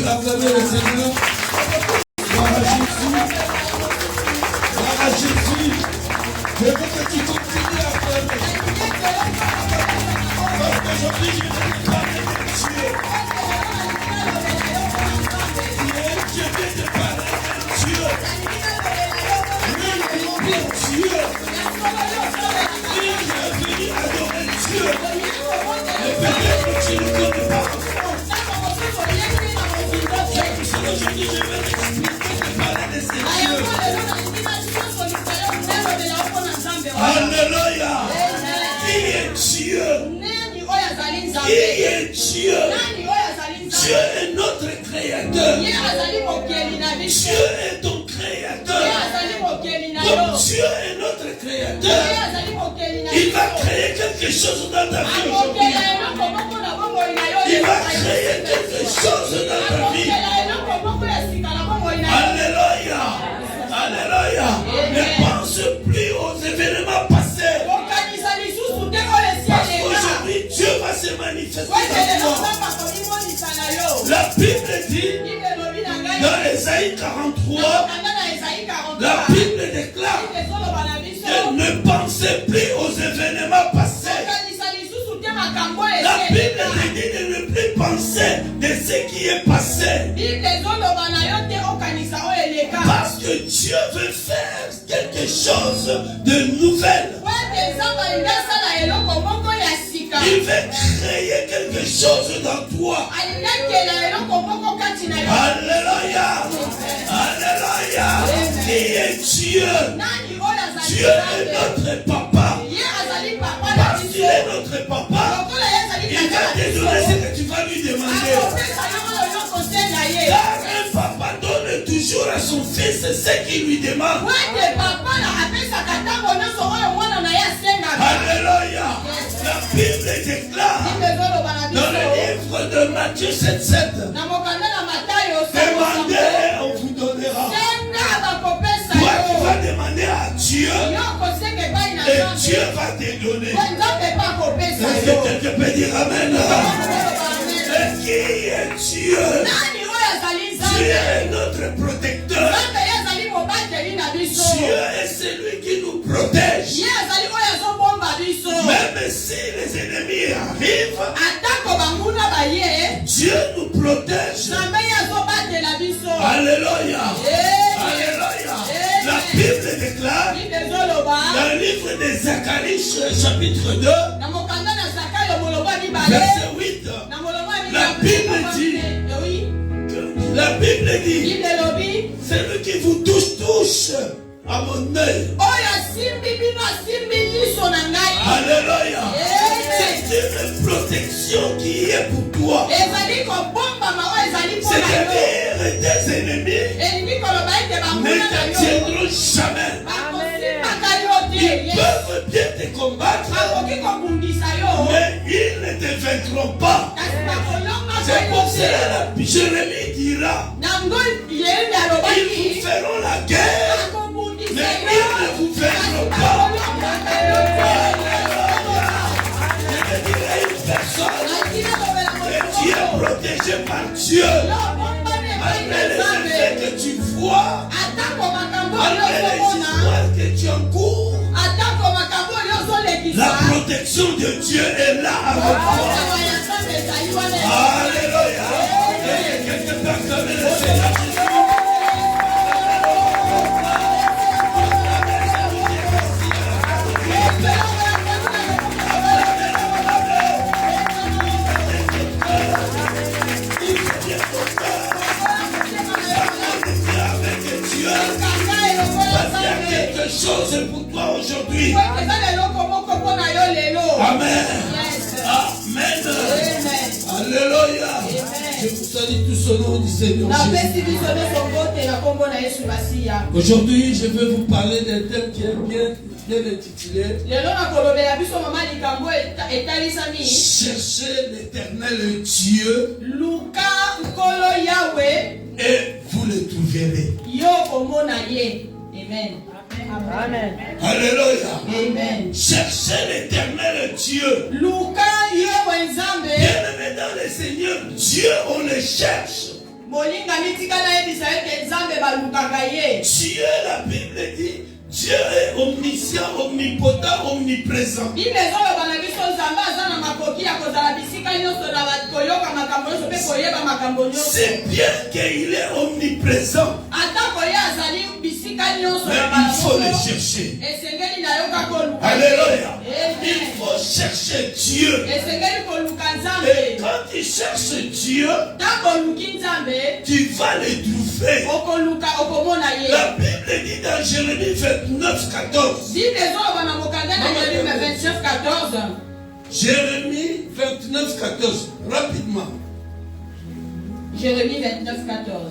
acclamer le Seigneur. Gloire à Jésus. Gloire à Jésus. Je veux que tu continues à acclamer. Parce qu'aujourd'hui, je vais te parler de Dieu. Je vais te parler de Dieu. Oui, Dieu. Oui, je suis venu adorer Dieu. Mais peut-être que tu ne connais pas. Aujourd'hui, je vais t'expliquer de parler de ce Dieu. Alléluia. Qui est Dieu? Qui est Dieu? Dieu est notre créateur. Dieu est ton créateur. Comme Dieu est notre créateur, il va créer quelque chose dans ta vie aujourd'hui. Il va créer quelque chose dans ta vie. Alléluia. Alléluia. Ne pense plus aux événements passés. Parce qu'aujourd'hui, Dieu va se manifester dans toi. La Bible dit, dans Ésaïe 43, la Bible déclare que ne pensez plus aux événements passés. La Bible dit de ne plus penser de ce qui est passé. Parce que Dieu veut faire quelque chose de nouvel. Il veut créer quelque chose dans toi. Alléluia. Alléluia. Qui est Dieu? Dieu est notre papa. Parce qu'il est notre papa, il va te donner ce que tu vas lui demander. Car un papa donne toujours à son fils ce qu'il lui demande. Alléluia. La Bible déclare dans le livre de Matthieu 7:7, demandez et on vous donnera. Toi tu vas demander à Dieu et Dieu va te donner. Est-ce que quelqu'un peut dire Amen? Et qui est Dieu? Dieu est notre protecteur. Dieu est celui qui nous protège. Même si les ennemis arrivent, Dieu nous protège. Alléluia. Alléluia. La Bible déclare dans le livre de Zacharie chapitre 2 verset 8, la Bible dit celui qui vous touche à mon œil. Alléluia. C'est une protection qui est pour toi. C'est-à-dire tes ennemis ne t'attiendront jamais. Ils peuvent bien te combattre, mais ils ne te vaincront pas. C'est pour cela que Jérémie dira, ils vous feront la guerre, mais ils ne vous vaincront pas. Je te dirai une personne que tu es protégé par Dieu. Malgré les effets que tu vois, malgré les histoires que tu encours, la protection de Dieu est là avec toi. Alléluia. Quelqu'un peut acclamer le Seigneur Jésus. Quelque chose pour toi aujourd'hui. Amen. Amen. Alléluia. Je vous salue tous au nom du Seigneur Jésus. Aujourd'hui, je vais vous parler d'un thème qui est bien intitulé Cherchez l'éternel Dieu et vous le trouverez. Amen. Amen. Alléluia. Amen. Cherchez l'éternel Dieu. Bien-aimé dans le Seigneur, Dieu, on le cherche. Dieu, la Bible dit, Dieu est omniscient, omnipotent, omniprésent. C'est bien qu'il est omniprésent, mais il faut le chercher. Alléluia. Il faut chercher Dieu. Et quand tu cherches Dieu, tu vas le trouver. La Bible dit dans Jérémie 29, 14. Jérémie 29, 14. Rapidement. Jérémie 29, 14.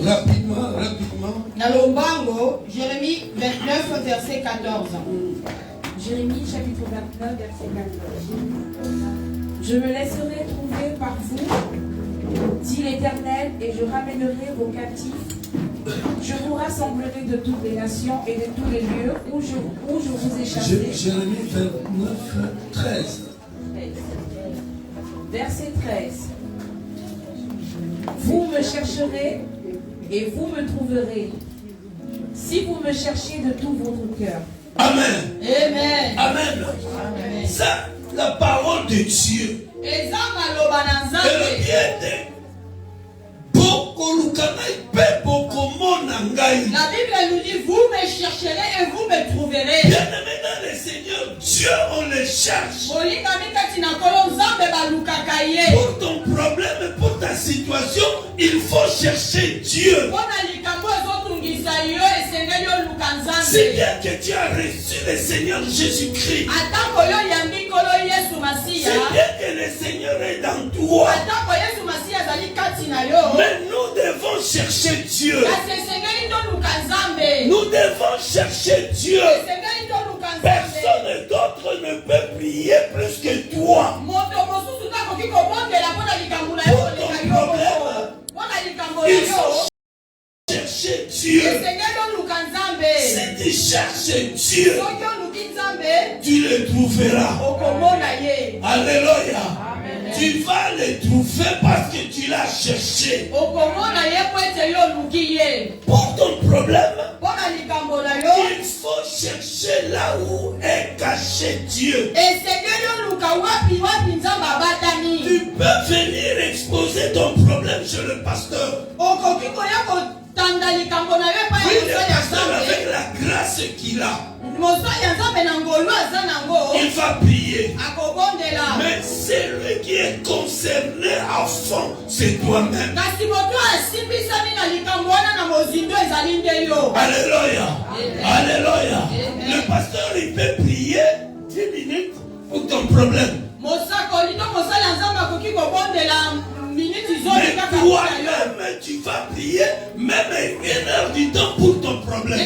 Rapidement. Nalombango, Jérémie 29, verset 14. Jérémie chapitre 29, verset 14. Je me laisserai trouver par vous, dit l'Éternel, et je ramènerai vos captifs. Je vous rassemblerai de toutes les nations et de tous les lieux où je vous ai chassés. Jérémie 29, 13. Verset 13. Vous me chercherez et vous me trouverez, si vous me cherchez de tout votre cœur. Amen. Amen. Amen. Amen. Ça, la parole de Dieu. Et le bien la Bible nous dit, vous me chercherez et vous me trouverez. Bien aimé dans le Seigneur, Dieu, on le cherche. Pour ton problème, pour ta situation, il faut chercher Dieu. C'est bien que tu as reçu le Seigneur Jésus-Christ. C'est bien que le Seigneur est dans toi. Mais nous devons chercher Dieu. Nous devons chercher Dieu. Personne d'autre ne peut prier plus que toi. Pour ton problème, il faut chercher Dieu. Si tu cherches Dieu, tu le trouveras. Alléluia. Tu vas le trouver parce que tu l'as cherché. Pour ton problème, il faut chercher là où est caché Dieu. Tu peux venir exposer ton problème chez le pasteur. Oui, le pasteur avec la grâce qu'il a, il va prier. Mais celui qui est concerné à fond, c'est toi-même. Alléluia. Alléluia. Le pasteur, il peut prier 10 minutes pour ton problème. Mais toi-même, tu vas prier même 1 heure du temps pour ton problème.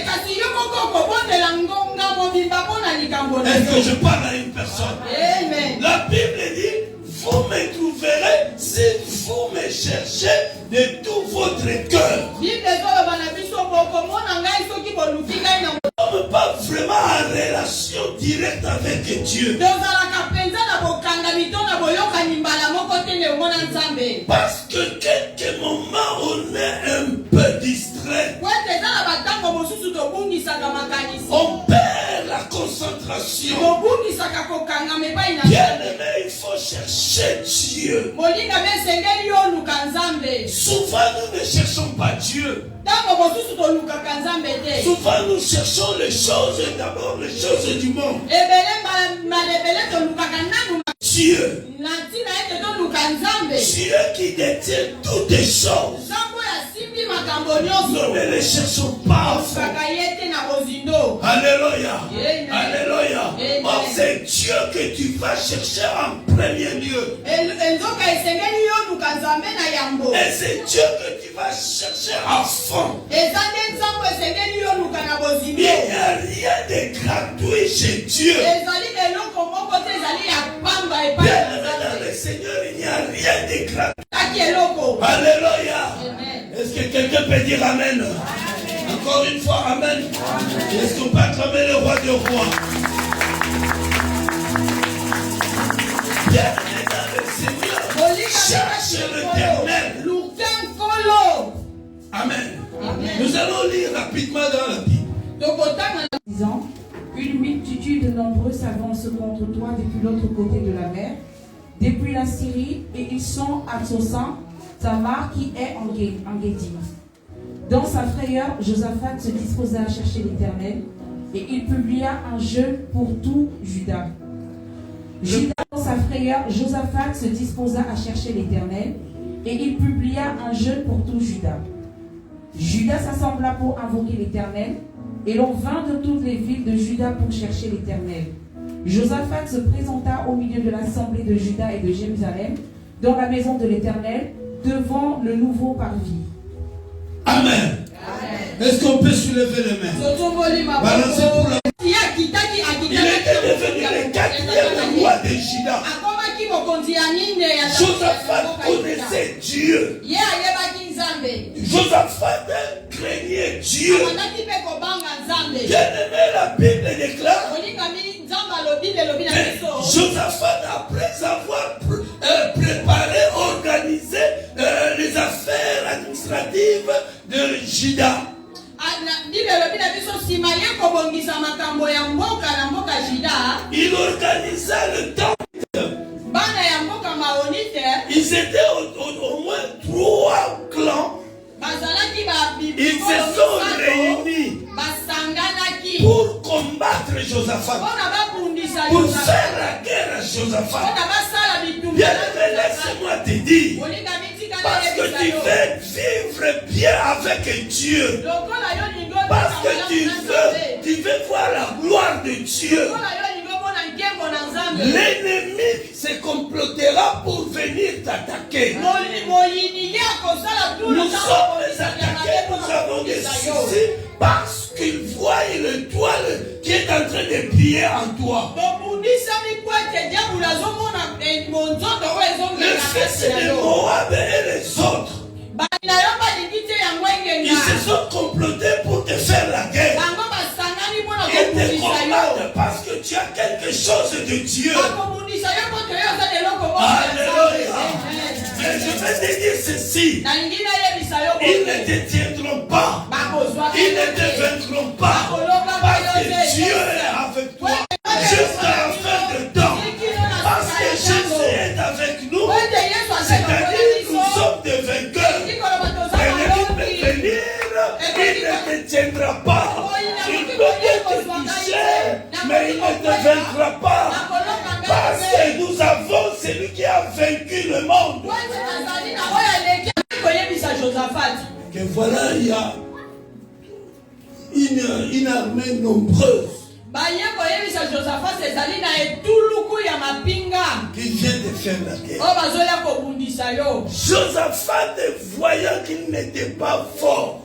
Est-ce que je parle à une personne? Amen. La Bible dit, vous me trouverez si vous me cherchez de tout votre cœur. On ne peut pas vraiment en relation directe avec Dieu. Parce que quelques moments on est un peu distrait. On perd la concentration. Bien aimé, il faut chercher Dieu. Souvent nous ne cherchons pas Dieu. Souvent nous cherchons les choses, d'abord les choses du monde. Dieu. Dieu qui détient toutes les choses. Nous ne les cherchons pas. Alléluia. Alléluia. Or c'est Dieu que tu vas chercher en premier lieu. Et c'est Dieu que tu vas chercher à fond. Il n'y a rien de gratuit chez Dieu. Bien dans le Seigneur, il n'y a rien de gratuit. Alléluia. Est-ce que quelqu'un peut dire Amen? Encore une fois, Amen. Est-ce qu'on peut acclamer le roi des rois? Bienvenue dans le Seigneur. Cherche l'Éternel. Amen. Nous allons lire rapidement dans la Bible. Disant, une multitude nombreuse s'avance contre toi depuis l'autre côté de la mer, depuis la Syrie, et ils sont à Tsosan, Tamar qui est en Guédim. Dans sa frayeur, Josaphat se disposa à chercher l'Éternel, et il publia un jeûne pour tout Juda. Dans sa frayeur, Josaphat se disposa à chercher l'Éternel, et il publia un jeûne pour tout Juda. Juda s'assembla pour invoquer l'Éternel, et l'on vint de toutes les villes de Juda pour chercher l'Éternel. Josaphat se présenta au milieu de l'assemblée de Juda et de Jérusalem, dans la maison de l'Éternel, devant le nouveau parvis. Amen. Est-ce qu'on peut soulever les mains? Balancez pour la... Il était devenu le quatrième roi de Juda. Josaphat connaissait Dieu. Josaphat craignait Dieu. Bien aimé, la Bible déclare Josaphat, après avoir préparé, organisé les affaires administratives de Juda, il organisa le temple. Ils étaient au moins 3 clans. Ils se sont réunis pour combattre Josaphat, pour faire la guerre à Josaphat. Bien aimé, laisse-moi te dire, parce que tu veux vivre bien avec Dieu, parce que tu veux voir la gloire de Dieu, l'ennemi se complotera pour venir t'attaquer. Nous sommes attaqués, nous avons des soucis parce qu'il voit le toile qui est en train de briller en toi. Le fils de Moab et les autres, ils se sont complotés pour te faire la guerre. Ils te combattent parce que tu as quelque chose de Dieu. Alléluia. Mais je vais te dire ceci. Ils ne te tiendront pas. Ils ne te vaincront pas. Parce que Dieu est avec toi jusqu'à la fin de temps. Parce que Jésus est avec nous. C'est-à-dire nous sommes des vainqueurs. L'ennemi peut venir. Il ne te tiendra pas. Il peut te toucher, mais il ne te vaincra pas. Parce que nous avons celui qui a vaincu le monde. Que voilà, il y a une armée nombreuse qui vient de faire la guerre. Josaphat, voyant qu'il n'était pas fort,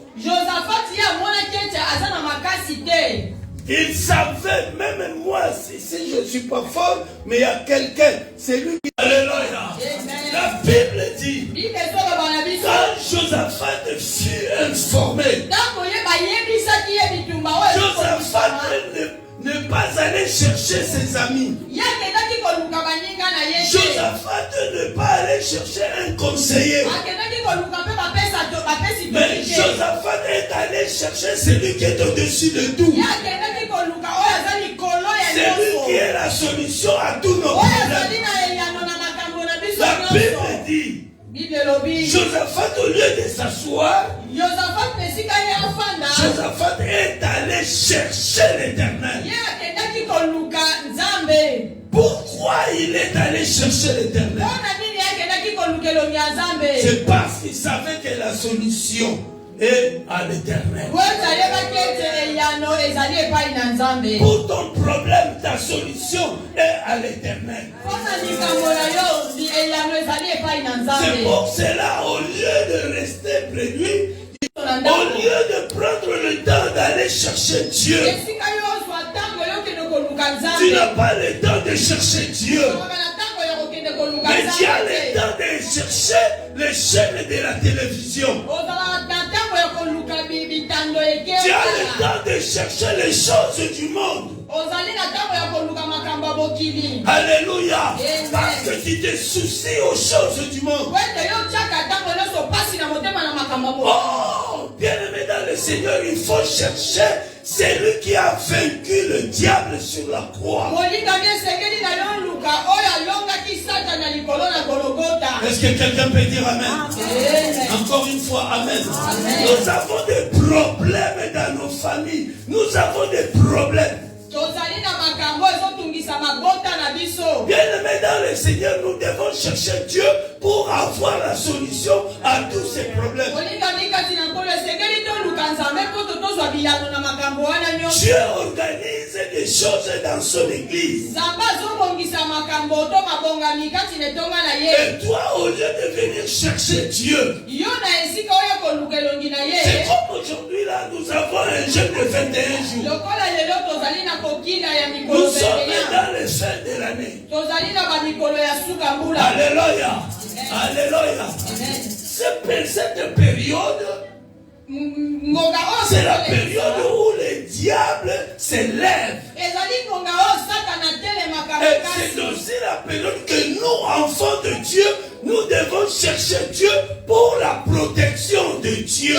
il savait, même moi, si je ne suis pas fort, mais il y a quelqu'un, c'est lui qui... Alléluia. La Bible dit, quand Josaphat fut informé, Josaphat ne pas aller chercher ses amis. Josaphat ne pas aller chercher un conseiller. Mais Josaphat est allé chercher celui qui est au-dessus de tout. C'est lui qui est la solution à tous nos problèmes. La Bible dit, Josaphat, au lieu de s'asseoir, Josaphat est allé chercher l'Éternel. Pourquoi il est allé chercher l'Éternel? C'est parce qu'il savait que la solution est à l'Éternel. Pour ton problème, ta solution est à l'Éternel. C'est pour cela, au lieu de rester près de lui, au lieu de prendre le temps d'aller chercher Dieu, tu n'as pas le temps de chercher Dieu. Mais tu as le temps de chercher les chaînes de la télévision. Tu as le temps de chercher les choses du monde. Alléluia. Parce que tu te soucies aux choses du monde. Oh, bien-aimé dans le Seigneur, il faut chercher celui qui a vaincu le diable sur la croix. Est-ce que quelqu'un peut dire amen? Encore une fois, amen. Nous avons des problèmes dans nos familles. Nous avons des problèmes. Bien-aimé dans le Seigneur, nous devons chercher Dieu pour avoir la solution à tous ces problèmes. Dieu organise des choses dans son église. Et toi, au lieu de venir chercher Dieu, c'est comme aujourd'hui là, nous avons un jeûne de 21 jours. Nous sommes dans les fins de l'année. Alléluia. Alléluia. Cette période, c'est la période où le diable s'élève. Et c'est aussi la période que nous, enfants de Dieu, nous devons chercher Dieu pour la protection de Dieu.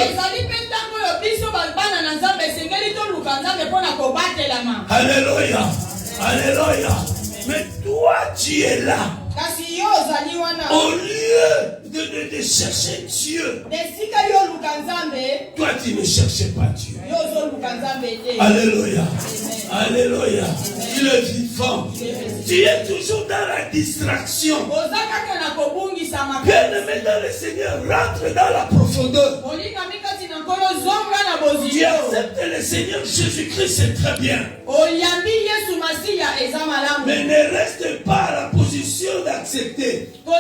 Alléluia. Alléluia. Mais toi, tu es là. Au lieu de chercher Dieu, toi tu ne cherchais pas Dieu. Alléluia. Alléluia. Il est vivant. Tu es toujours dans la distraction. Bien-aimé dans le Seigneur, rentre dans la profondeur. Tu acceptes le Seigneur Jésus-Christ, c'est très bien. Mais ne reste pas à la position d'accepter. Il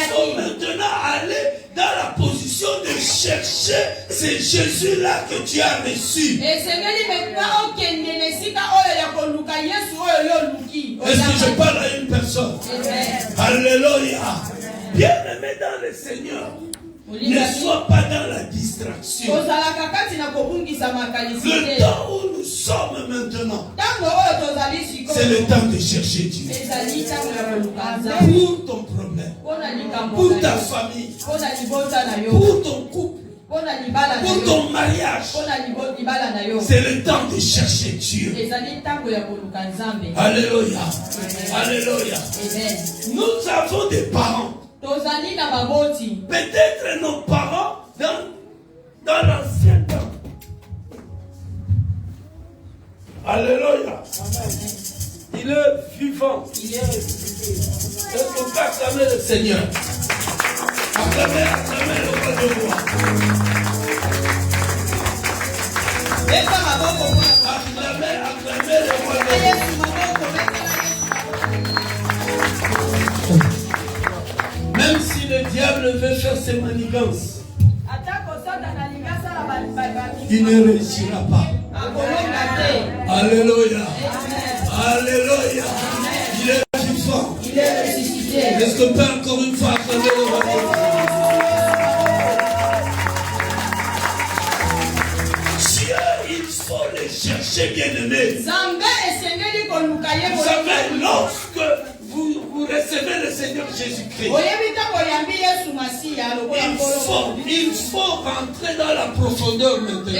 faut maintenant aller dans la position de chercher ce Jésus-là que tu as reçu. Est-ce que je parle à une personne? Alléluia. Bien-aimé dans le Seigneur, ne sois pas dans la distraction. Le temps où nous sommes maintenant, c'est le temps de chercher Dieu. Pour ton problème, pour ta famille, pour ton couple, pour ton mariage, c'est le temps de chercher Dieu. Alléluia. Alléluia. Nous avons des parents. Peut-être nos parents dans l'ancien temps. Alléluia. Il est vivant. Est-ce qu'on peut acclamer le Seigneur? Acclamer le roi de roi. Acclamer le roi de roi. Même si le diable veut faire ses manigances, il ne réussira pas. Alléluia. Alléluia. Il est vivant. Est-ce qu'on peut encore une fois acclamer le roi de roi? Dieu, il faut le chercher, bien-aimé. Vous savez, lorsque vous recevez le Seigneur Jésus-Christ, il faut rentrer dans la profondeur maintenant.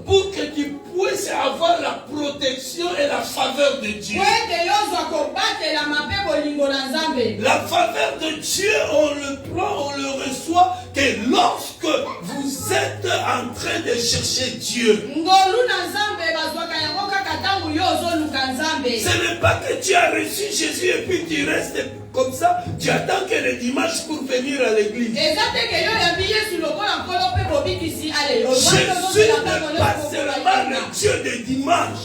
Pour que tu puisses avoir la protection et la faveur de Dieu. La faveur de Dieu, on le prend, on le reçoit que lorsque vous êtes en train de chercher Dieu. Ce n'est pas que tu as reçu Jésus et puis tu restes comme ça, tu attends que le dimanche pour venir à l'église. Jésus n'est pas seulement le Dieu de dimanche.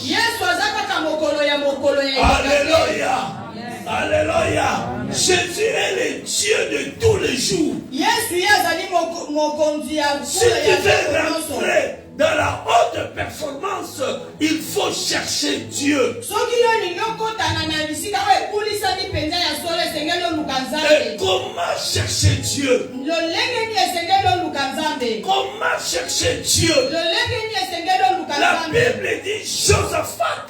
Alléluia. Alléluia. Jésus est le Dieu de tous les jours. Si tu veux rentrer dans la haute performance, il faut chercher Dieu. Et comment chercher Dieu? Dieu? Comment chercher Dieu? La Bible dit Josaphat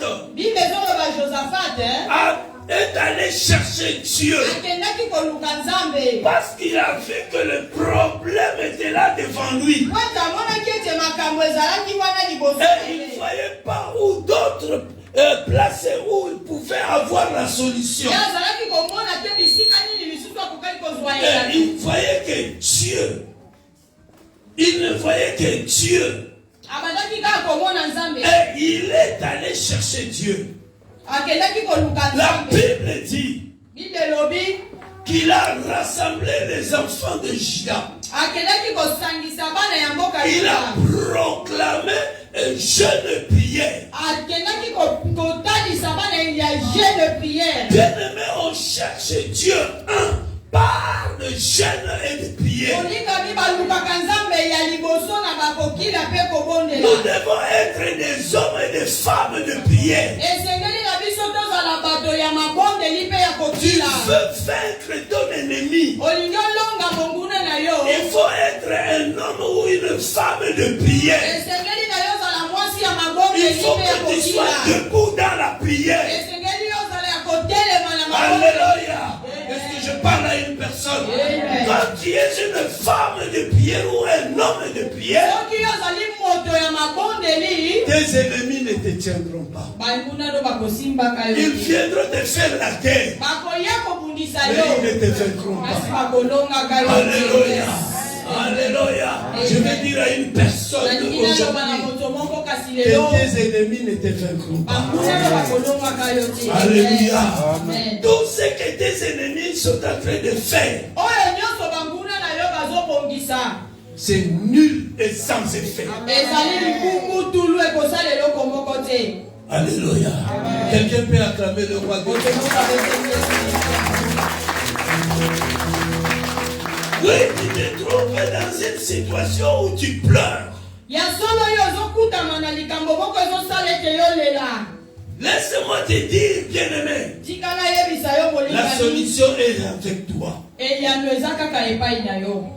est allé chercher Dieu parce qu'il a vu que le problème était là devant lui. Et il ne voyait pas où d'autres placer où il pouvait avoir la solution. Et il voyait que Dieu, il ne voyait que Dieu. Et il est allé chercher Dieu. La Bible dit qu'il a rassemblé les enfants de Juda. Il a proclamé un jeûne prière. Bien-aimé, on cherche Dieu par le jeûne et de prière. Nous devons être des hommes et des femmes de prière. Tu veux vaincre ton ennemi. Il faut être un homme ou une femme de prière. Il faut que tu sois debout dans la prière. Alléluia. Est-ce que je parle à une personne? Quand tu es une femme de prière ou un homme de prière, tes ennemis ne te tiendront pas. Ils viendront te faire la guerre, mais ils ne te vaincront pas. Alléluia. Alléluia. Je vais dire à une personne aujourd'hui que tes ennemis ne te vaincront pas. Alléluia. Tout ce que tes ennemis sont en train de faire, c'est nul et sans effet. Alléluia. Quelqu'un peut acclamer le roi de Dieu. Oui, tu te trouves dans une situation où tu pleures. Laisse-moi te dire, bien-aimé, la solution est avec toi.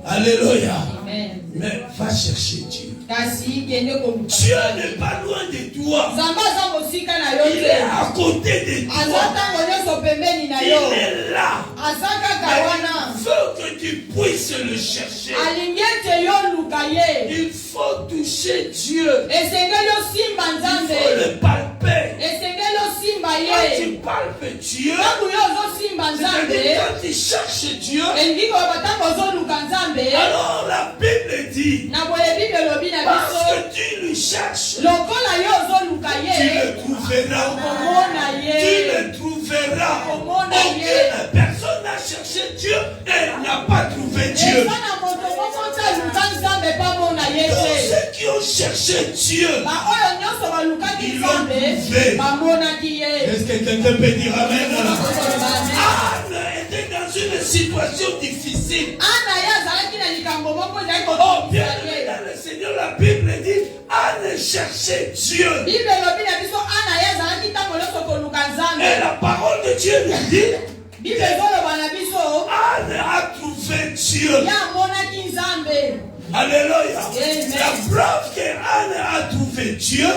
Alléluia. Amen. Mais va chercher Dieu. Dieu n'est pas loin de toi. Il est à côté de toi. Il est là. Il faut que tu puisses le chercher. Il faut toucher Dieu. Il faut le palper. Quand tu palpes Dieu, c'est-à-dire quand tu cherches Dieu, alors la Bible dit, parce que tu le cherches, tu le trouveras. Tu le trouveras. Aucune personne n'a cherché Dieu et n'a pas trouvé Dieu. Tous ceux qui ont cherché Dieu, ils l'ont trouvé. Est-ce que quelqu'un peut dire Amen? Anne était dans une situation difficile. Oh, bien aimé dans le Seigneur, la Bible dit Anne cherchait Dieu. Et la parole de Dieu nous dit Anne a trouvé Dieu. Alléluia. La preuve qu'Anne a trouvé Dieu,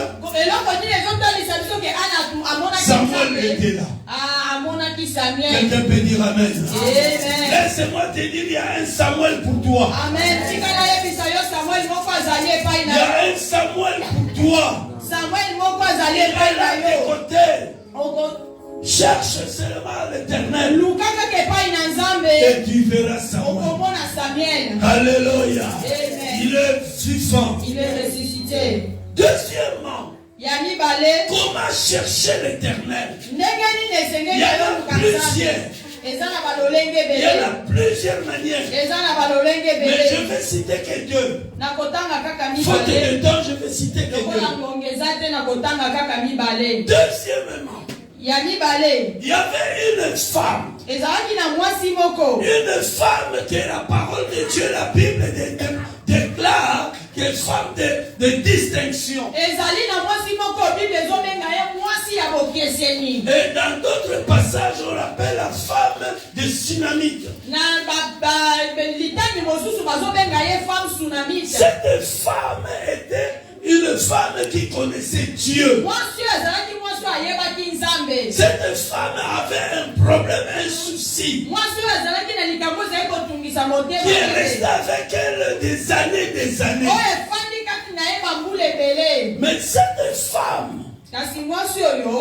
Samuel était là. Quelqu'un peut dire Amen. Laisse-moi te dire, il y a un Samuel pour toi. Amen. Il y a un Samuel pour toi. Il est là à tes côtés. Cherche seulement l'Éternel et tu verras Samuel. Alléluia. Il est vivant. Il est ressuscité. Deuxièmement, comment chercher l'Éternel? Il y en a plusieurs. Il y en a plusieurs manières. Mais je vais citer que deux. Faute de temps, je vais citer que deux. Deuxièmement, il y avait une femme. Une femme que la parole de Dieu, la Bible déclare qu'elle est femme de distinction. Et dans d'autres passages, on l'appelle la femme de Tsunamite. Cette femme était une femme qui connaissait Dieu. Cette femme avait un problème, un souci, qui est resté avec elle des années. Mais cette femme,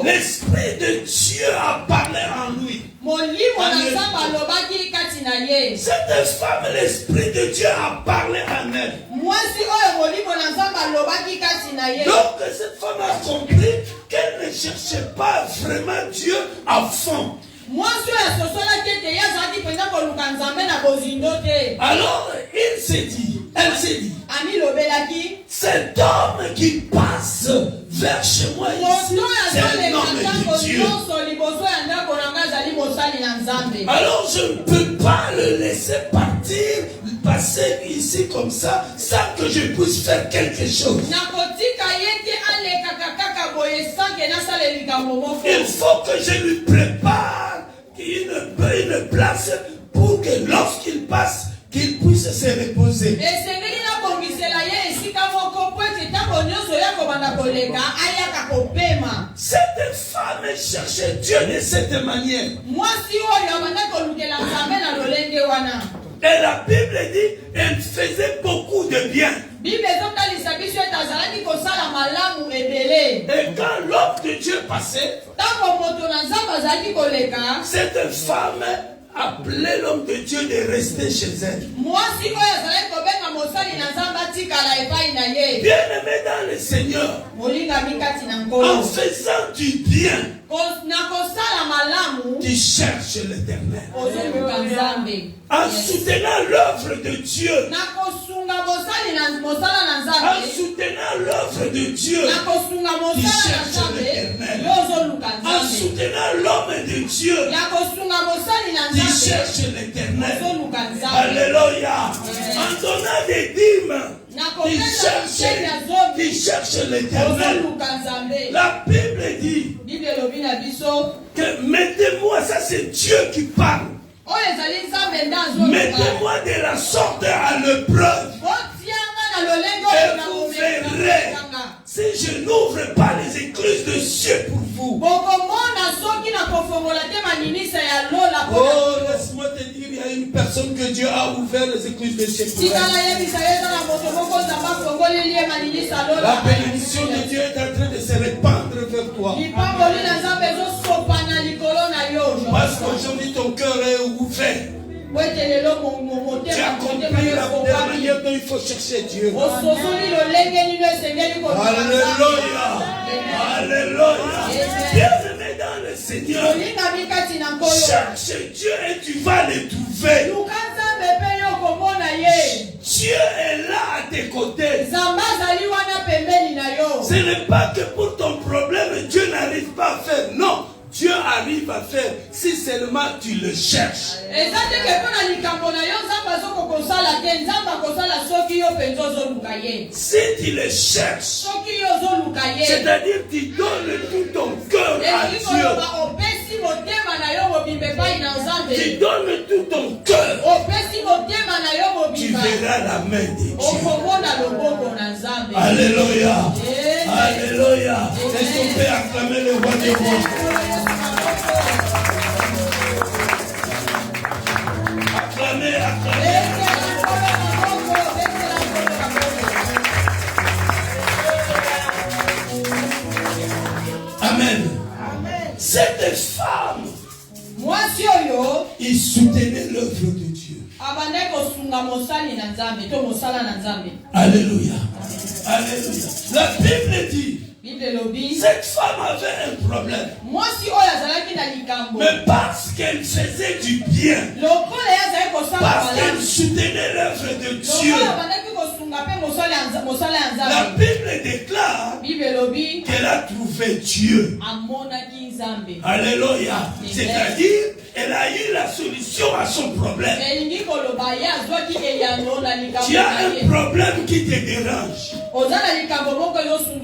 l'Esprit de Dieu a parlé en lui. Cette femme, l'Esprit de Dieu a parlé en elle. Donc cette femme a compris qu'elle ne cherchait pas vraiment Dieu à fond. Alors elle s'est dit, cet homme qui passe vers chez moi ici, c'est un homme de Dieu. Alors je ne peux pas le laisser partir, passer ici comme ça, sans que je puisse faire quelque chose. Il faut que je lui prépare une place pour que lorsqu'il passe, qu'il puisse se reposer. Cette femme cherchait Dieu de cette manière. Et la Bible dit, elle faisait beaucoup de bien. Et quand l'homme de Dieu passait, cette femme appelait l'homme de Dieu de rester chez elle. Bien-aimé dans le Seigneur, en faisant du bien, tu cherches l'Éternel. En soutenant l'œuvre de Dieu, en soutenant l'œuvre de Dieu, tu cherches l'Éternel. En soutenant l'homme de Dieu, tu cherches l'Éternel. Alléluia. En donnant des dîmes, tu cherches l'Éternel. La Bible dit que mettez-moi, ça c'est Dieu qui parle. Mettez-moi de la sorte à l'épreuve. Et vous verrez si je n'ouvre pas les écluses de cieux pour vous. Oh, laisse-moi te dire, il y a une personne que Dieu a ouvert les écluses de cieux pour elle. La bénédiction de Dieu est en train de se répandre vers toi. Parce qu'aujourd'hui ton cœur est ouvert. Tu as compris la manière dont il faut chercher Dieu. Alléluia. Alléluia. Bienvenue dans le Seigneur. Cherche Dieu et tu vas le trouver. Dieu est là à tes côtés. Ce n'est pas que pour ton problème Dieu n'arrive pas à faire. Non. Dieu arrive à faire si seulement tu le cherches. Si tu le cherches, c'est-à-dire tu donnes tout ton cœur à Dieu. Tu donnes tout ton cœur. Tu verras la main de Dieu. Alléluia. Alléluia. Est-ce qu'on peut acclamer le roi des rois? Acclamez, acclamez. Amen. Cette femme, il soutenait l'œuvre de Dieu. Alléluia. Alléluia. La Bible dit, cette femme avait un problème. Mais parce qu'elle faisait du bien, parce qu'elle soutenait l'œuvre de Dieu, la Bible déclare qu'elle a trouvé Dieu. Alléluia. C'est-à-dire, elle a eu la solution à son problème. Tu as un problème qui te dérange.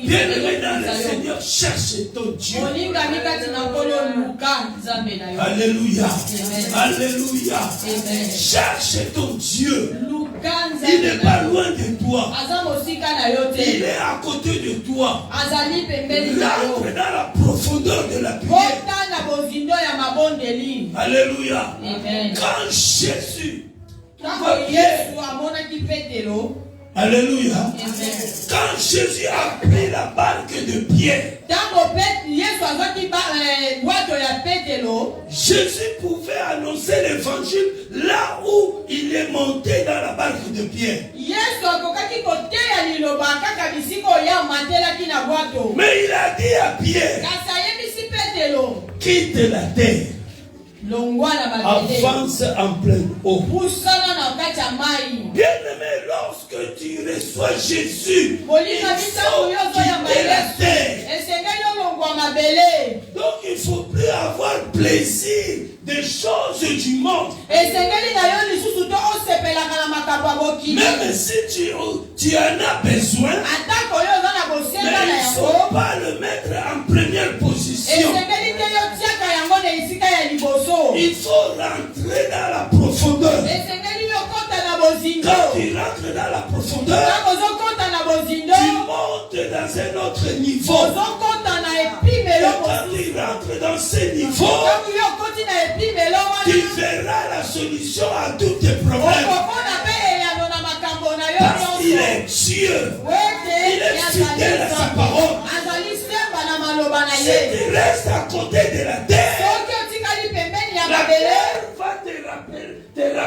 Bien-aimé dans le Seigneur, cherche ton Dieu. Alléluia. Alléluia. Cherche ton Dieu. Il n'est pas loin de toi. Il est à côté de toi. Rentre dans la profondeur de la prière. Alléluia. Quand Jésus Alléluia. Quand Jésus a pris la barque de Pierre, Jésus pouvait annoncer l'évangile là où il est monté dans la barque de Pierre. Mais il a dit à Pierre, quitte la terre, avance en pleine eau. Bien-aimé, lorsque tu reçois Jésus, il faut quitter la terre. Donc il ne faut plus avoir plaisir des choses du monde. Même si tu en as besoin, mais il ne faut pas le mettre en première position. Il faut rentrer dans la profondeur. Quand tu rentres dans la profondeur, tu montes dans un autre niveau. Et quand tu rentres dans ce niveau, tu verras la solution à tous tes problèmes. Parce qu'il est Dieu. Il est fidèle à sa parole. Si tu restes à côté de la terre, la terre va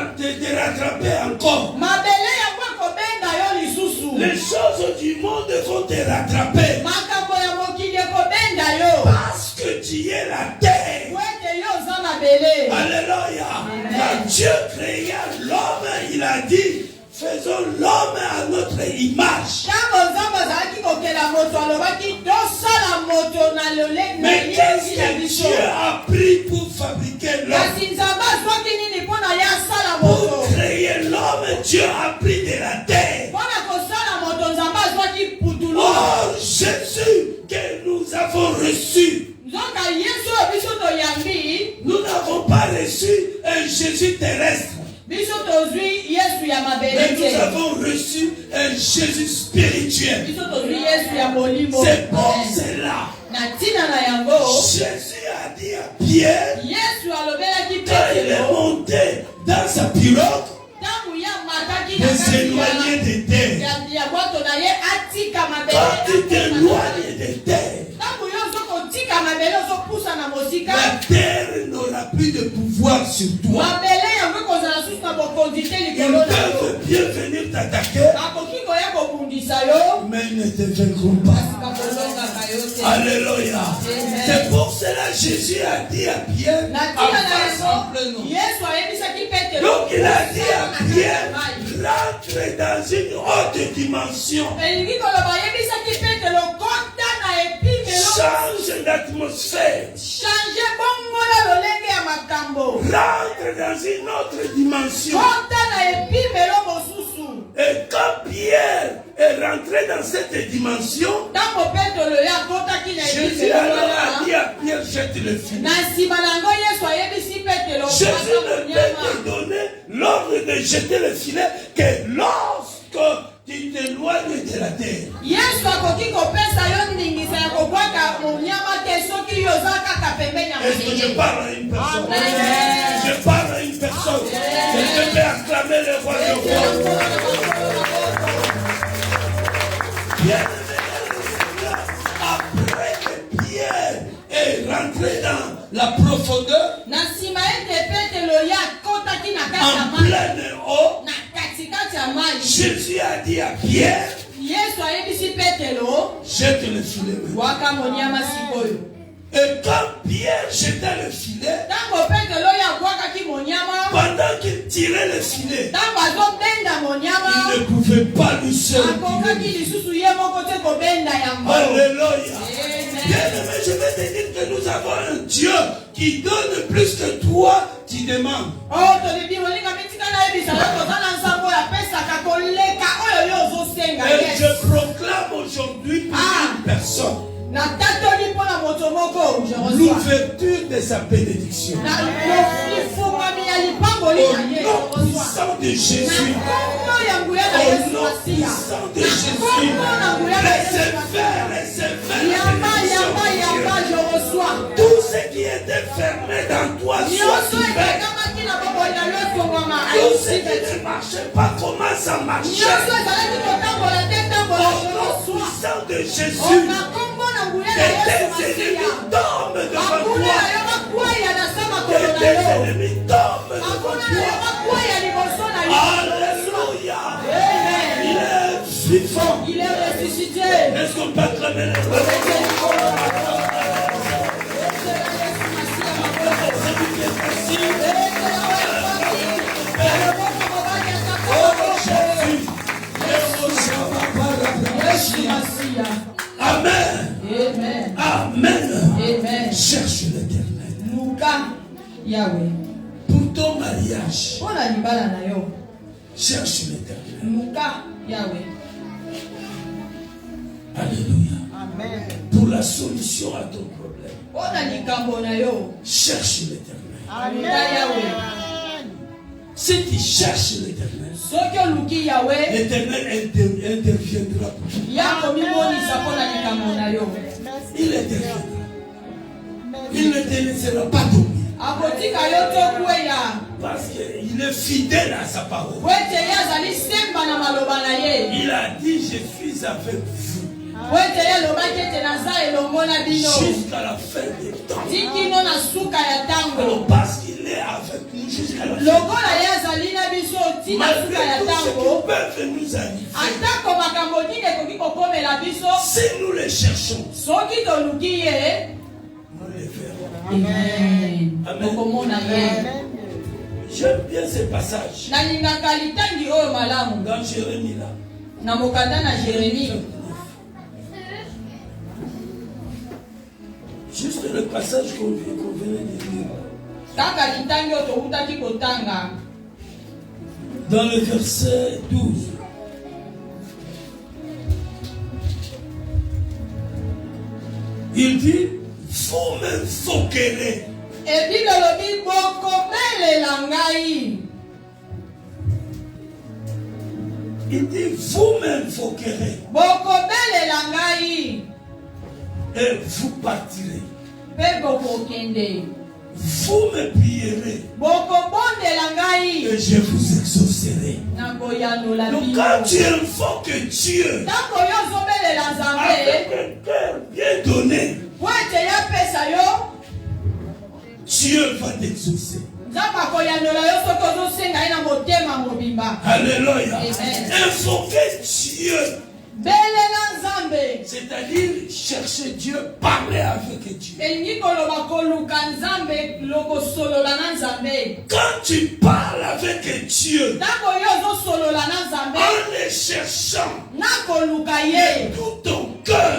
te rattraper encore. Les choses du monde vont te rattraper. Parce que tu es la terre. Alléluia. Quand Dieu créa l'homme, il a dit, faisons l'homme à notre image. Mais qu'est-ce que Dieu a pris pour fabriquer l'homme? Pour créer l'homme, Dieu a pris de la terre. Or, Jésus que nous avons reçu, nous n'avons pas reçu un Jésus terrestre. Mais nous avons reçu un Jésus spirituel. C'est pour cela Jésus a dit à Pierre, quand il est monté dans sa pirogue, de s'éloigner des terres. Quand tu t'éloignes des terres, la terre n'aura plus de pouvoir sur toi. Ils peuvent bien venir t'attaquer, mais ils ne te vaincront pas. Alléluia. C'est pour cela que Jésus a dit à Pierre, donc il a dit à Pierre, rentre dans une haute dimension. Change d'atmosphère. Rentre dans une autre dimension. Et quand Pierre est rentré dans cette dimension, Jésus a dit à Pierre, jette le filet. Jésus ne peut te donner l'ordre de jeter le filet que lorsque tu t'éloignes de la terre. Est-ce que je parle à une personne? Amen. Je parle à une personne. Je peux acclamer le roi de roi. Après que Pierre est rentré dans la profondeur, en pleine eau, Jésus a dit à Pierre, jette le filet. Et quand Pierre jetait le filet, pendant qu'il tirait le filet, il ne pouvait pas lui seul. Alléluia. Bien-aimé, je vais te dire que nous avons un Dieu qui donne plus que toi, tu demandes. Et je proclame aujourd'hui pour une personne l'ouverture de sa bénédiction. Au nom puissant de Jésus. Au nom puissant de Jésus. Tout ce qui était fermé dans toi soit ouvert. Tout ce qui ne marchait pas commence à marcher. Au nom puissant de Jésus. Et tes ennemis tombent devant toi. Et tes ennemis tombent devant toi. Alléluia. Il est vivant. Il est ressuscité. Est-ce qu'on peut acclamer les rois? Amen. Amen. Amen. Amen. Cherche l'Éternel. Luka Yahweh. Pour ton mariage. Cherche l'Éternel. Luka Yahweh. Alléluia. Amen. Pour la solution à ton problème. Cherche l'Éternel. Amen. Si tu cherches l'Éternel, l'Éternel interviendra pour toi. Il interviendra. Il ne te laissera pas tomber. Parce qu'il est fidèle à sa parole. Il a dit, je suis avec vous. Jusqu'à la fin des temps. Alors, parce qu'il est avec nous jusqu'à la fin des temps. Malgré tout ce qui peut nous arriver, si nous les cherchons, nous les verrons. Amen. Amen. J'aime bien ce passage. Dans Jérémie là. Juste le passage qu'on venait de lire. Dans le verset 12. Il dit, vous m'invoquerez. Il dit, vous m'invoquerez. Et vous partirez. Vous me prierez. Et je vous exaucerai. Donc quand tu invoques Dieu avec un cœur bien donné, Dieu va t'exaucer. Alléluia. Invoquer Dieu. C'est-à-dire chercher Dieu, parler avec Dieu. Quand tu parles avec Dieu, en les cherchant de tout ton cœur,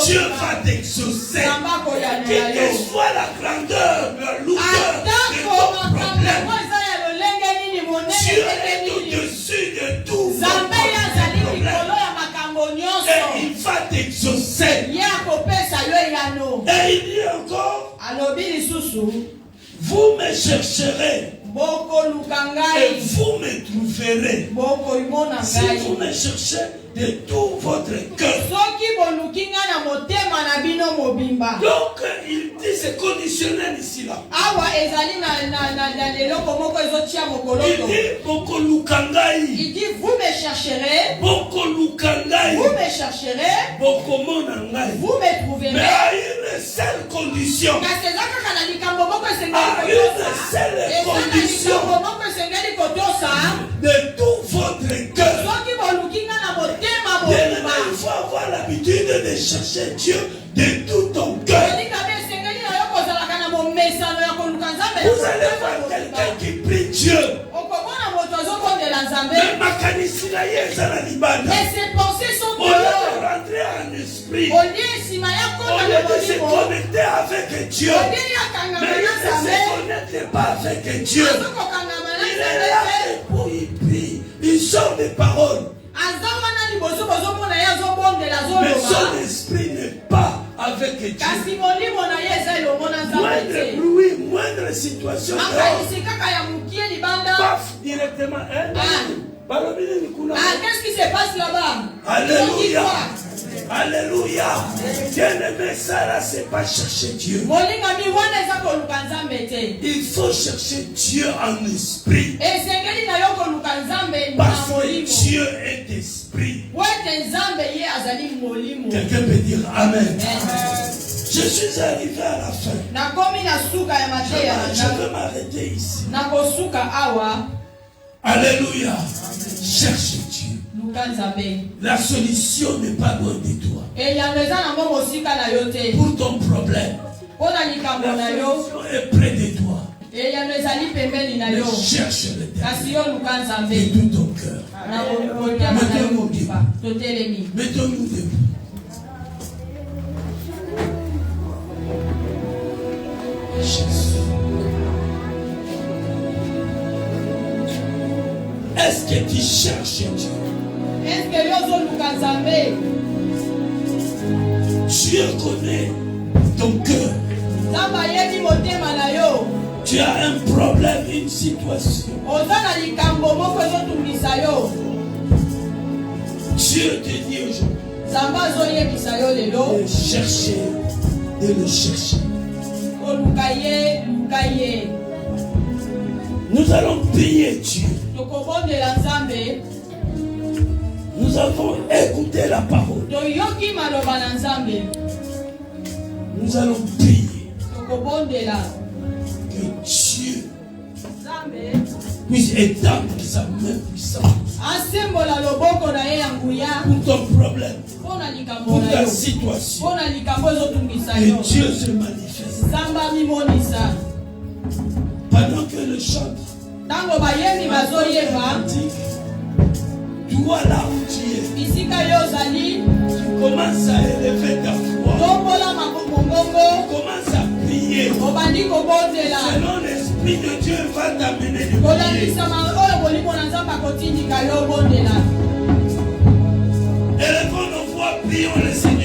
Dieu va t'exaucer. Quelle que soit la grandeur, la lourdeur de ton problème, Dieu est au-dessus de tout. Et il va t'exaucer. Et il dit encore, vous me chercherez et vous me trouverez. Si vous me cherchez de tout votre cœur. Donc il dit c'est conditionnel ici là. Il dit vous me chercherez. Vous me chercherez. Vous me trouverez. Mais à une seule condition. À une seule condition. De tout votre cœur. Il faut avoir l'habitude de chercher Dieu de tout ton cœur. Vous allez voir quelqu'un qui prie Dieu. Mais ses pensées sont rentrer en esprit. Au lieu de se connecter avec Dieu. Mais il ne se connecte pas avec Dieu. Il est là pour y prie. Il sort des paroles. Mais son esprit n'est pas avec Dieu. Moindre bruit, moindre situation. Paf, directement. Qu'est-ce qui se passe là-bas? Alléluia. Alléluia. Bien-aimé, ça là, c'est pas chercher Dieu. Il faut chercher Dieu en esprit. Parce que Dieu est esprit. Quelqu'un peut dire Amen. Je suis arrivé à la fin. Je vais m'arrêter ici. Alléluia. Cherche Dieu. La solution n'est pas loin de toi. Pour ton problème, la solution est près de toi. Mais cherche l'éternel de tout ton cœur. Mettons-nous debout. Jésus. Est-ce que tu cherches Dieu? Dieu connaît ton cœur. Tu as un problème, une situation. Dieu te dit aujourd'hui de chercher, de le chercher. Nous allons prier Dieu. Nous avons écouté la parole. Nous allons prier que Dieu puisse étendre sa main puissante pour ton problème, pour ta situation. Que Dieu se manifeste. Pendant que le chante, toi là où tu es, tu commences à élever ta foi. Tu commences à prier. Selon l'Esprit de Dieu va t'amener de prier. Élevons nos voix, prions le Seigneur.